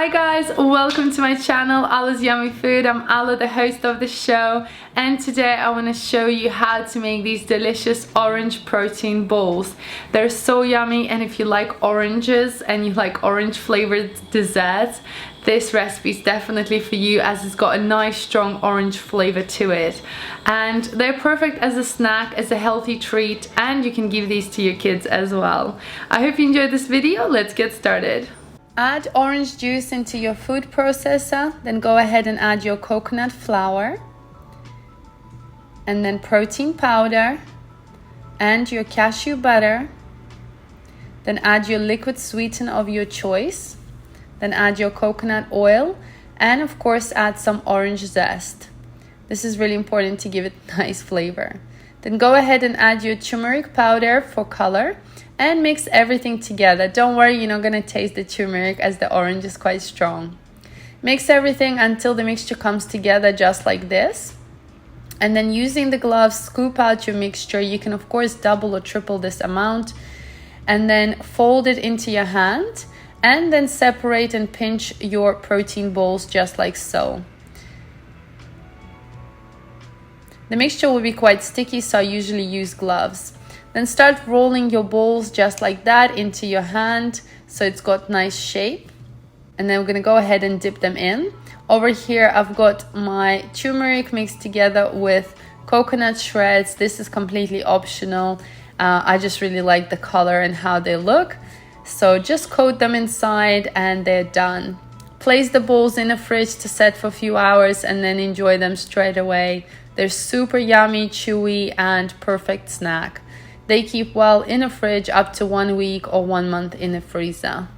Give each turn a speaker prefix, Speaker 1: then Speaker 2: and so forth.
Speaker 1: Hi guys, welcome to my channel AllasYummyFood. I'm Alla, the host of the show, and today I want to show you how to make these delicious orange protein bowls. They're so yummy, and if you like oranges and you like orange flavored desserts, this recipe is definitely for you, as it's got a nice strong orange flavor to it. And they're perfect as a snack, as a healthy treat, and you can give these to your kids as well. I hope you enjoyed this video. Let's get started. Add orange juice into your food processor, then go ahead and add your coconut flour, and then protein powder, and your cashew butter. Then add your liquid sweetener of your choice. Then add your coconut oil, and of course add some orange zest. This is really important to give it nice flavor. Then go ahead and add your turmeric powder for color and mix everything together. Don't worry, you're not going to taste the turmeric as the orange is quite strong. Mix everything until the mixture comes together just like this. And then using the gloves, scoop out your mixture. You can of course double or triple this amount. And then fold it into your hand. And then separate and pinch your protein balls just like so. The mixture will be quite sticky, so I usually use gloves. Then start rolling your balls just like that into your hand so it's got nice shape. And then we're going to go ahead and dip them in. Over here I've got my turmeric mixed together with coconut shreds. This is completely optional. I just really like the color and how they look. So just coat them inside and they're done. Place the balls in the fridge to set for a few hours and then enjoy them straight away. They're super yummy, chewy, and perfect snack. They keep well in a fridge up to 1 week or 1 month in the freezer.